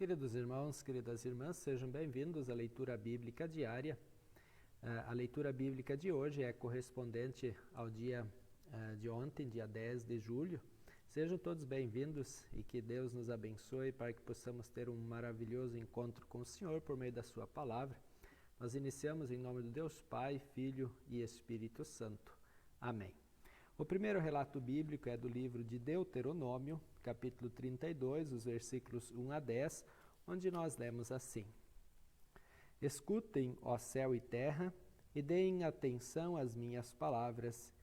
Queridos irmãos, queridas irmãs, sejam bem-vindos à leitura bíblica diária. A leitura bíblica de hoje é correspondente ao dia de ontem, dia 10 de julho. Sejam todos bem-vindos e que Deus nos abençoe para que possamos ter um maravilhoso encontro com o Senhor por meio da sua palavra. Nós iniciamos em nome de Deus Pai, Filho e Espírito Santo. Amém. O primeiro relato bíblico é do livro de Deuteronômio, capítulo 32, os versículos 1 a 10, onde nós lemos assim: Escutem, ó céu e terra, e deem atenção às minhas palavras,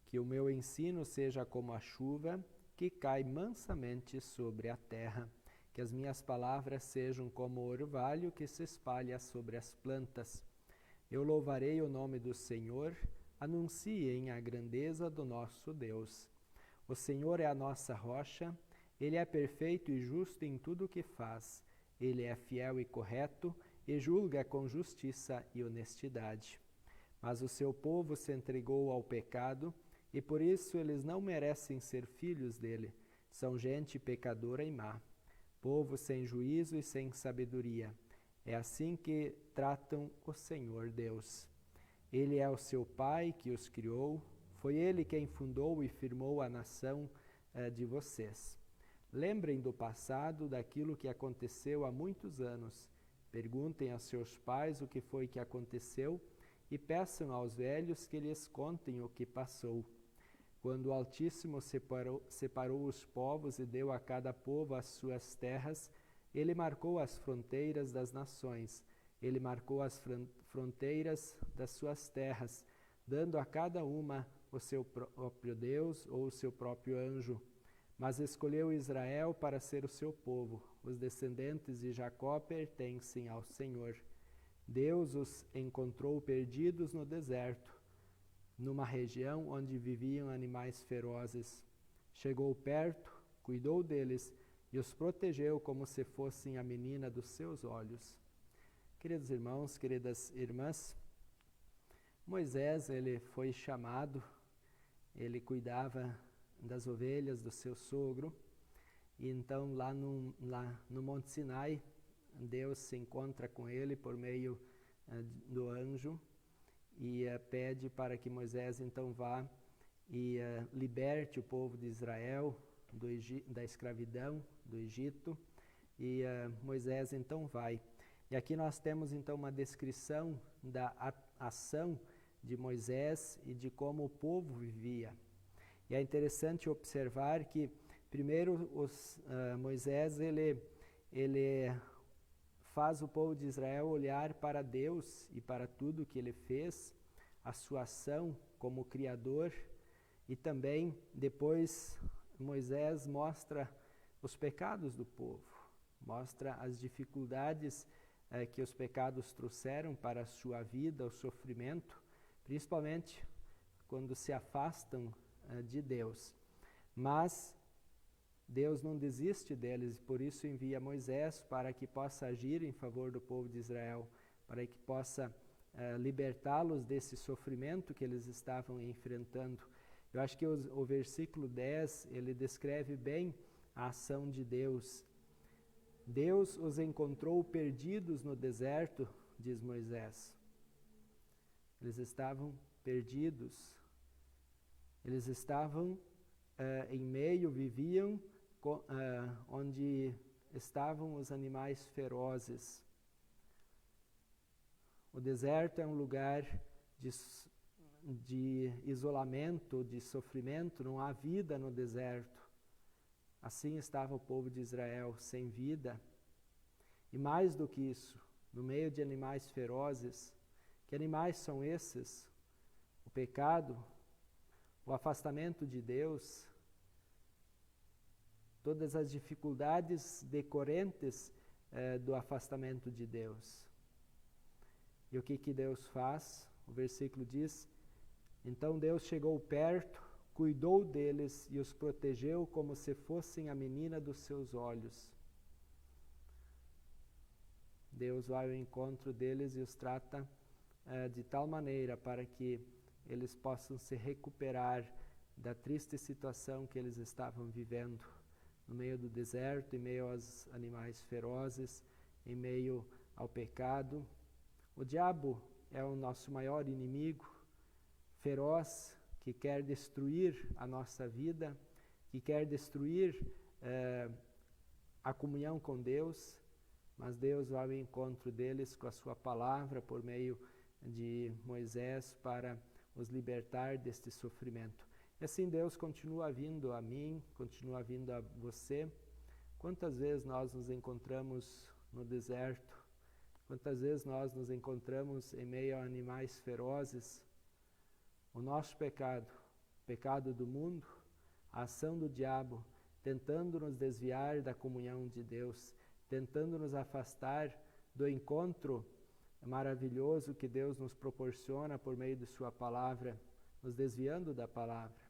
que o meu ensino seja como a chuva que cai mansamente sobre a terra, que as minhas palavras sejam como o orvalho que se espalha sobre as plantas. Eu louvarei o nome do Senhor. Anunciem a grandeza do nosso Deus. O Senhor é a nossa rocha, Ele é perfeito e justo em tudo o que faz. Ele é fiel e correto e julga com justiça e honestidade. Mas o seu povo se entregou ao pecado e por isso eles não merecem ser filhos dele. São gente pecadora e má, povo sem juízo e sem sabedoria. É assim que tratam o Senhor Deus. Ele é o seu Pai que os criou, foi Ele quem fundou e firmou a nação de vocês. Lembrem do passado, daquilo que aconteceu há muitos anos. Perguntem aos seus pais o que foi que aconteceu e peçam aos velhos que lhes contem o que passou. Quando o Altíssimo separou os povos e deu a cada povo as suas terras, Ele marcou as fronteiras das nações. Ele marcou as fronteiras das suas terras, dando a cada uma o seu próprio Deus ou o seu próprio anjo. Mas escolheu Israel para ser o seu povo. Os descendentes de Jacó pertencem ao Senhor. Deus os encontrou perdidos no deserto, numa região onde viviam animais ferozes. Chegou perto, cuidou deles e os protegeu como se fossem a menina dos seus olhos. Queridos irmãos, queridas irmãs, Moisés, ele foi chamado, ele cuidava das ovelhas do seu sogro, e então lá no Monte Sinai, Deus se encontra com ele por meio do anjo e pede para que Moisés então vá e liberte o povo de Israel da escravidão do Egito, e Moisés então vai. E aqui nós temos então uma descrição da ação de Moisés e de como o povo vivia. E é interessante observar que primeiro Moisés ele faz o povo de Israel olhar para Deus e para tudo que ele fez, a sua ação como Criador, e também depois Moisés mostra os pecados do povo, mostra as dificuldades que os pecados trouxeram para a sua vida, o sofrimento, principalmente quando se afastam de Deus. Mas Deus não desiste deles e por isso envia Moisés para que possa agir em favor do povo de Israel, para que possa libertá-los desse sofrimento que eles estavam enfrentando. Eu acho que o versículo 10, ele descreve bem a ação de Deus. Deus os encontrou perdidos no deserto, diz Moisés. Eles estavam perdidos. Eles estavam em meio, viviam onde estavam os animais ferozes. O deserto é um lugar de isolamento, de sofrimento, não há vida no deserto. Assim estava o povo de Israel, sem vida. E mais do que isso, no meio de animais ferozes. Que animais são esses? O pecado, o afastamento de Deus, todas as dificuldades decorrentes do afastamento de Deus. E o que Deus faz? O versículo diz: Então Deus chegou perto, cuidou deles e os protegeu como se fossem a menina dos seus olhos. Deus vai ao encontro deles e os trata de tal maneira para que eles possam se recuperar da triste situação que eles estavam vivendo. no meio do deserto, em meio aos animais ferozes, em meio ao pecado. O diabo é o nosso maior inimigo, feroz, que quer destruir a nossa vida, que quer destruir a comunhão com Deus, mas Deus vai ao encontro deles com a sua palavra por meio de Moisés para os libertar deste sofrimento. E assim Deus continua vindo a mim, continua vindo a você. Quantas vezes nós nos encontramos no deserto? Quantas vezes nós nos encontramos em meio a animais ferozes? O nosso pecado, o pecado do mundo, a ação do diabo, tentando nos desviar da comunhão de Deus, tentando nos afastar do encontro maravilhoso que Deus nos proporciona por meio de sua palavra, nos desviando da palavra.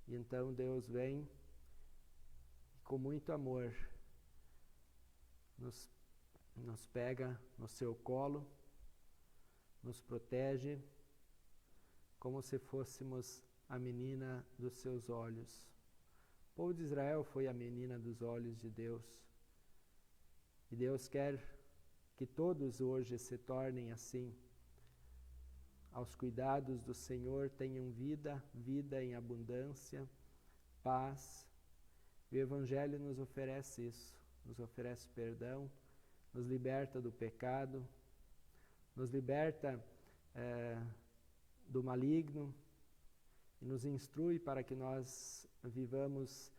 E então Deus vem e com muito amor nos pega no seu colo, nos protege, como se fôssemos a menina dos seus olhos. O povo de Israel foi a menina dos olhos de Deus. E Deus quer que todos hoje se tornem assim. Aos cuidados do Senhor tenham vida, vida em abundância, paz. O Evangelho nos oferece isso, nos oferece perdão, nos liberta do pecado, nos liberta do maligno e nos instrui para que nós vivamos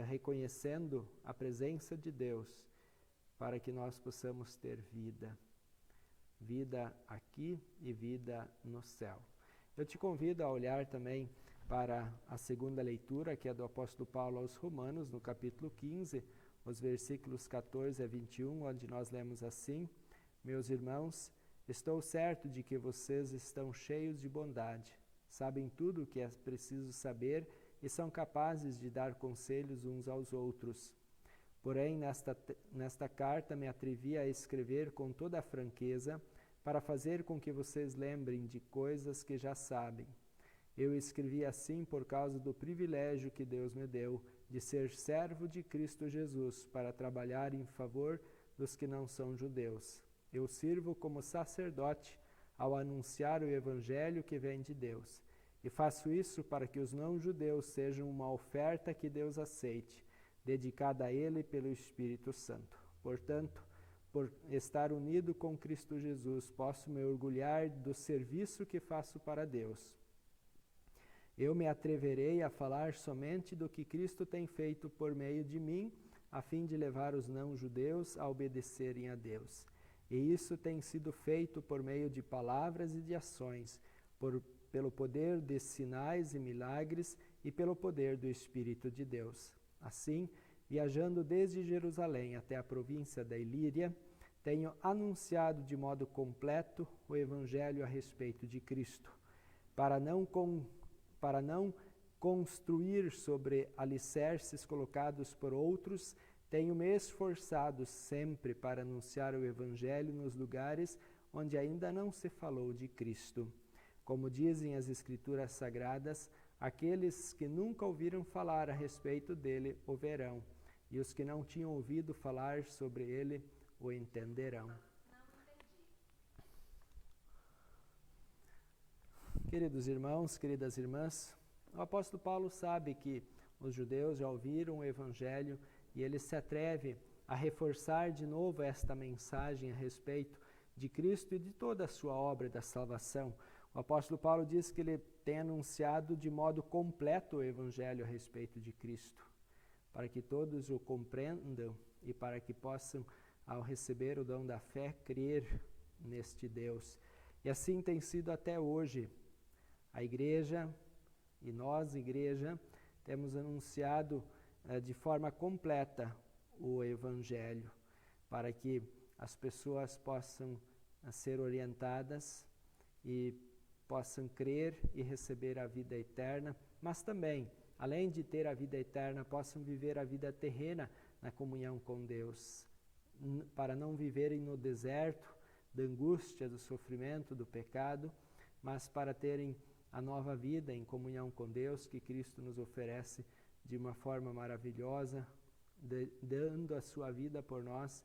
reconhecendo a presença de Deus, para que nós possamos ter vida. Vida aqui e vida no céu. Eu te convido a olhar também para a segunda leitura, que é do apóstolo Paulo aos Romanos, no capítulo 15, os versículos 14 a 21, onde nós lemos assim: Meus irmãos, estou certo de que vocês estão cheios de bondade, sabem tudo o que é preciso saber e são capazes de dar conselhos uns aos outros. Porém, nesta carta me atrevi a escrever com toda a franqueza para fazer com que vocês lembrem de coisas que já sabem. Eu escrevi assim por causa do privilégio que Deus me deu de ser servo de Cristo Jesus para trabalhar em favor dos que não são judeus. Eu sirvo como sacerdote ao anunciar o Evangelho que vem de Deus. E faço isso para que os não-judeus sejam uma oferta que Deus aceite, dedicada a Ele pelo Espírito Santo. Portanto, por estar unido com Cristo Jesus, posso me orgulhar do serviço que faço para Deus. Eu me atreverei a falar somente do que Cristo tem feito por meio de mim, a fim de levar os não-judeus a obedecerem a Deus. E isso tem sido feito por meio de palavras e de ações, pelo poder de sinais e milagres e pelo poder do Espírito de Deus. Assim, viajando desde Jerusalém até a província da Ilíria, tenho anunciado de modo completo o Evangelho a respeito de Cristo, para não construir sobre alicerces colocados por outros, tenho me esforçado sempre para anunciar o Evangelho nos lugares onde ainda não se falou de Cristo. Como dizem as Escrituras Sagradas, aqueles que nunca ouviram falar a respeito dele o verão, e os que não tinham ouvido falar sobre ele o entenderão. Queridos irmãos, queridas irmãs, o apóstolo Paulo sabe que os judeus já ouviram o Evangelho e ele se atreve a reforçar de novo esta mensagem a respeito de Cristo e de toda a sua obra da salvação. O apóstolo Paulo diz que ele tem anunciado de modo completo o Evangelho a respeito de Cristo, para que todos o compreendam e para que possam, ao receber o dom da fé, crer neste Deus. E assim tem sido até hoje. A igreja e nós, igreja, temos anunciado de forma completa o Evangelho, para que as pessoas possam ser orientadas e possam crer e receber a vida eterna, mas também, além de ter a vida eterna, possam viver a vida terrena na comunhão com Deus, para não viverem no deserto da angústia, do sofrimento, do pecado, mas para terem a nova vida em comunhão com Deus que Cristo nos oferece de uma forma maravilhosa, dando a sua vida por nós,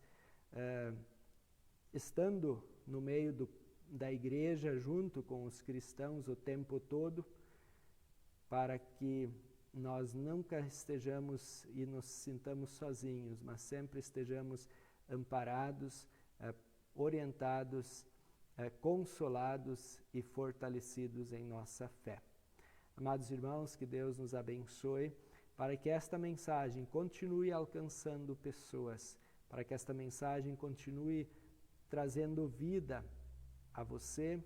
estando no meio da igreja, junto com os cristãos o tempo todo, para que nós nunca estejamos e nos sintamos sozinhos, mas sempre estejamos amparados, orientados, consolados e fortalecidos em nossa fé. Amados irmãos, que Deus nos abençoe, para que esta mensagem continue alcançando pessoas, para que esta mensagem continue trazendo vida a você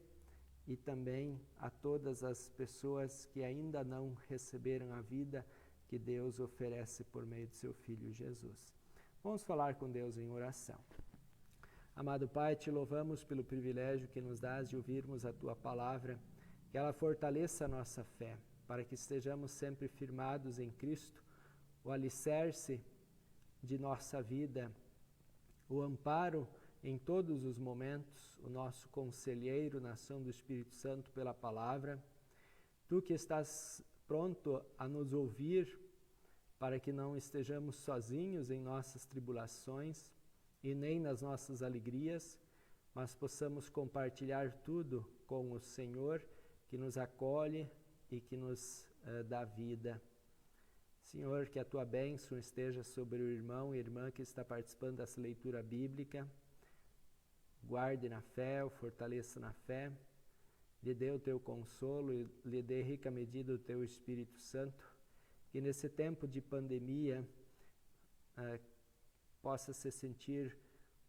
e também a todas as pessoas que ainda não receberam a vida que Deus oferece por meio de seu Filho Jesus. Vamos falar com Deus em oração. Amado Pai, te louvamos pelo privilégio que nos dás de ouvirmos a Tua palavra, que ela fortaleça a nossa fé, para que estejamos sempre firmados em Cristo, o alicerce de nossa vida, o amparo em todos os momentos, o nosso conselheiro na ação do Espírito Santo pela palavra. Tu que estás pronto a nos ouvir, para que não estejamos sozinhos em nossas tribulações e nem nas nossas alegrias, mas possamos compartilhar tudo com o Senhor, que nos acolhe e que nos dá vida. Senhor, que a Tua bênção esteja sobre o irmão e irmã que está participando dessa leitura bíblica. Guarde na fé, o fortaleça na fé, lhe dê o Teu consolo e lhe dê rica medida o Teu Espírito Santo, que nesse tempo de pandemia possa se sentir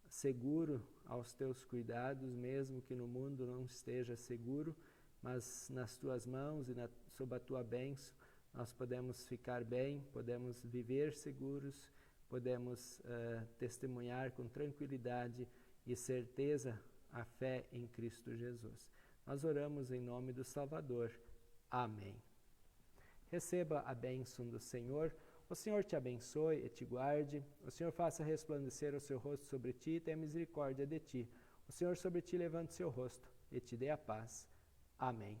seguro aos Teus cuidados, mesmo que no mundo não esteja seguro, mas nas Tuas mãos e sob a Tua bênção nós podemos ficar bem, podemos viver seguros, podemos testemunhar com tranquilidade e certeza a fé em Cristo Jesus. Nós oramos em nome do Salvador. Amém. Receba a bênção do Senhor. O Senhor te abençoe e te guarde. O Senhor faça resplandecer o seu rosto sobre ti e tenha misericórdia de ti. O Senhor sobre ti levante seu rosto e te dê a paz. Amém.